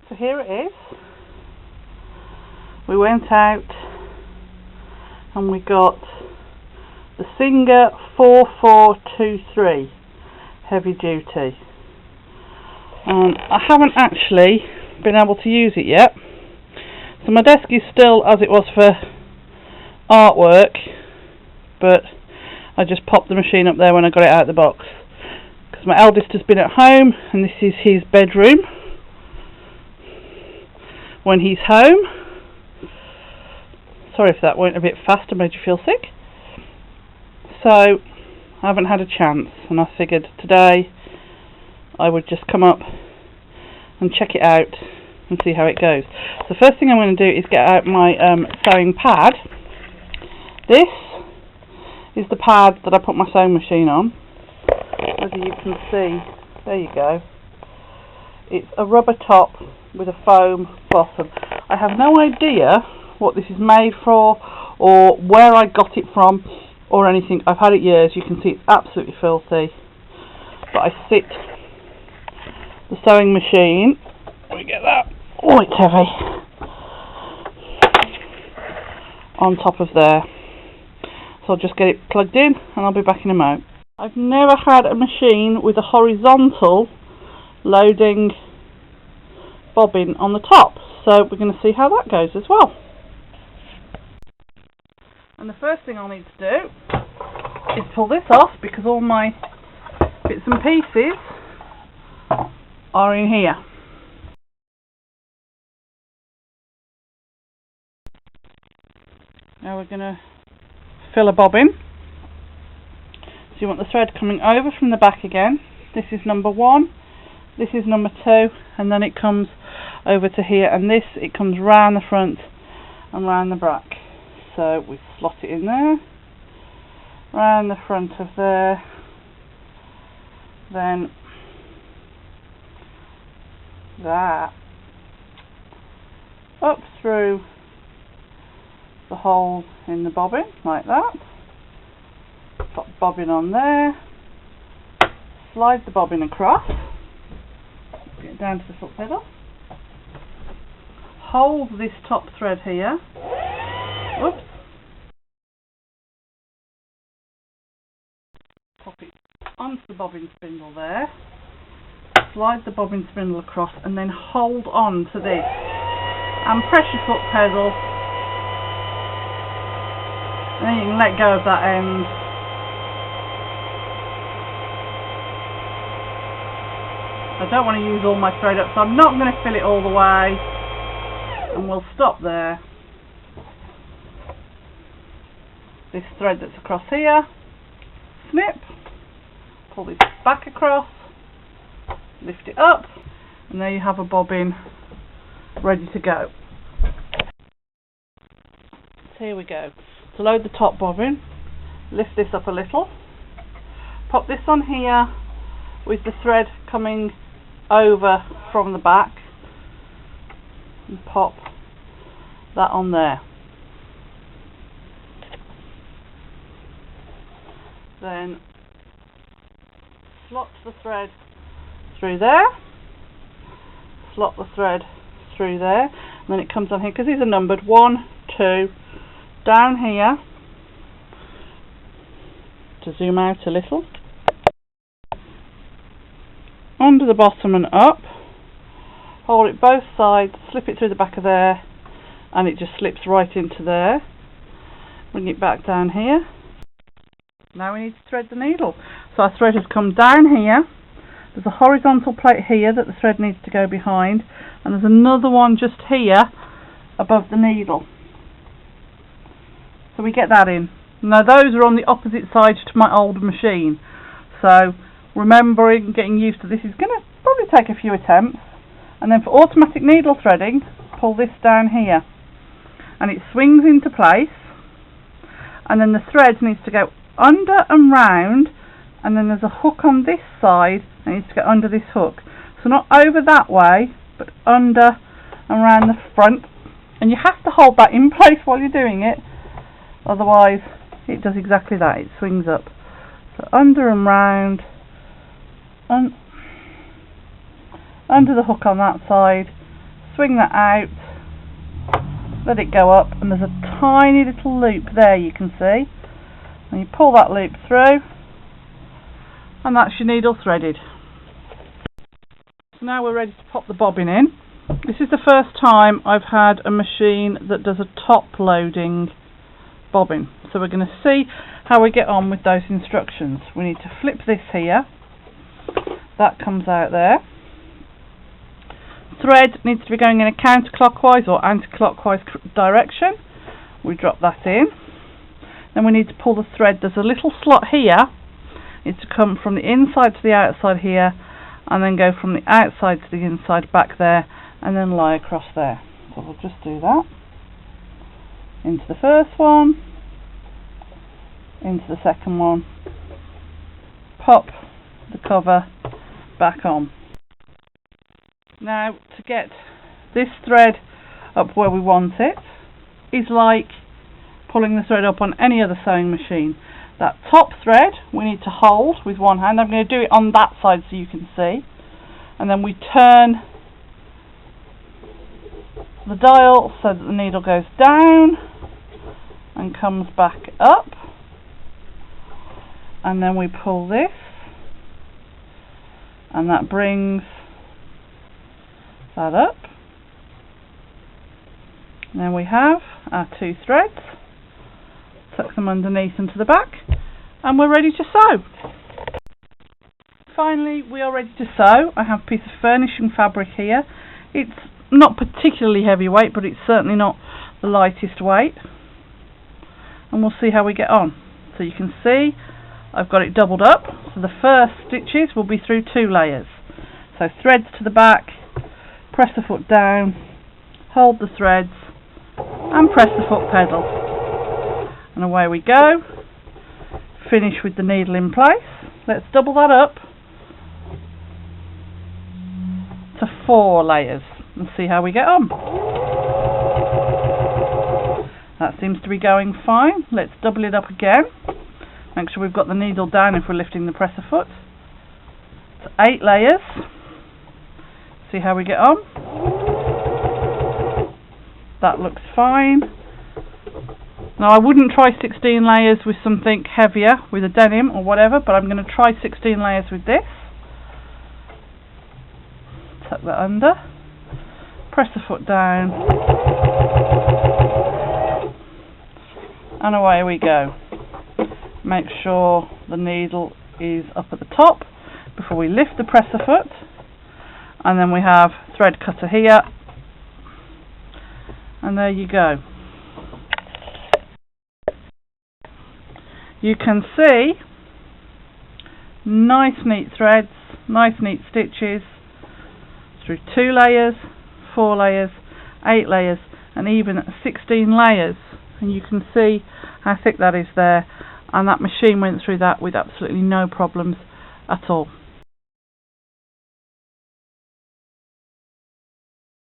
So here it is. We went out and we got the Singer 4423 heavy duty. I haven't actually been able to use it yet. So my desk is still as it was for artwork, but I just popped the machine up there when I got it out of the box. Because my eldest has been at home and this is his bedroom when he's home. Sorry if that went a bit fast and made you feel sick. So I haven't had a chance, and I figured today I would just come up and check it out and see how it goes. The first thing I'm going to do is get out my sewing pad. This is the pad that I put my sewing machine on. Whether you can see, there you go. It's a rubber top with a foam bottom. I have no idea what this is made for or where I got it from or anything. I've had it years. You can see it's absolutely filthy. But I sit the sewing machine, let me get that, oh it's heavy, on top of there. So I'll just get it plugged in and I'll be back in a moment. I've never had a machine with a horizontal loading bobbin on the top, so we're going to see how that goes as well. And the first thing I'll need to do is pull this off, because all my bits and pieces are in here. Now we're going to fill a bobbin. So you want the thread coming over from the back again. This is number 1, this is number 2, and then it comes over to here, and this, it comes round the front and round the back. So we slot it in there, round the front of there, then that, up through the hole in the bobbin, like that. Pop bobbin on there, slide the bobbin across, get it down to the foot pedal, hold this top thread here, oops, pop it onto the bobbin spindle there, slide the bobbin spindle across, and then hold on to this and press your foot pedal, and then you can let go of that end. I don't want to use all my thread up, so I'm not going to fill it all the way, and we'll stop there. This thread that's across here, snip, pull this back across, lift it up, and there you have a bobbin ready to go. So here we go. To load the top bobbin, lift this up a little, pop this on here with the thread coming over from the back, and pop that on there. Then slot the thread through there, slot the thread through there, and then it comes on here, because these are numbered 1, 2, down here, to zoom out a little, under the bottom and up, hold it both sides, slip it through the back of there, and it just slips right into there. Bring it back down here. Now we need to thread the needle. So our thread has come down here, there's a horizontal plate here that the thread needs to go behind, and there's another one just here above the needle. So we get that in. Now those are on the opposite side to my old machine, so remembering, getting used to this is going to probably take a few attempts. And then for automatic needle threading, pull this down here and it swings into place, and then the thread needs to go under and round, and then there's a hook on this side and it needs to go under this hook. So not over that way, but under and round the front, and you have to hold that in place while you're doing it, otherwise it does exactly that, it swings up. So under and round, under the hook on that side, swing that out, let it go up, and there's a tiny little loop there you can see, and you pull that loop through, and that's your needle threaded. So now we're ready to pop the bobbin in. This is the first time I've had a machine that does a top loading bobbin, so we're going to see how we get on with those instructions. We need to flip this here, that comes out there. Thread needs to be going in a counterclockwise or anti-clockwise direction. We drop that in. Then we need to pull the thread. There's a little slot here. It needs to come from the inside to the outside here, and then go from the outside to the inside back there, and then lie across there. So we'll just do that. Into the first one, into the second one, pop the cover back on. Now, to get this thread up where we want it is like pulling the thread up on any other sewing machine. That top thread we need to hold with one hand. I'm going to do it on that side so you can see, and then we turn the dial so that the needle goes down and comes back up, and then we pull this, and that brings that up. And then we have our two threads, tuck them underneath and to the back, and we're ready to sew. Finally, we are ready to sew. I have a piece of furnishing fabric here. It's not particularly heavyweight, but it's certainly not the lightest weight, and we'll see how we get on. So you can see I've got it doubled up, so the first stitches will be through 2 layers. So threads to the back, press the foot down, hold the threads, and press the foot pedal, and away we go. Finish with the needle in place. Let's double that up to 4 layers and see how we get on. That seems to be going fine. Let's double it up again. Make sure we've got the needle down if we're lifting the presser foot. To 8 layers. See how we get on. That looks fine. Now, I wouldn't try 16 layers with something heavier, with a denim or whatever, but I'm going to try 16 layers with this. Tuck that under, press the foot down, and away we go. Make sure the needle is up at the top before we lift the presser foot, and then we have thread cutter here, and there you go. You can see nice neat threads, nice neat stitches through 2 layers, 4 layers, 8 layers, and even 16 layers, and you can see how thick that is there, and that machine went through that with absolutely no problems at all.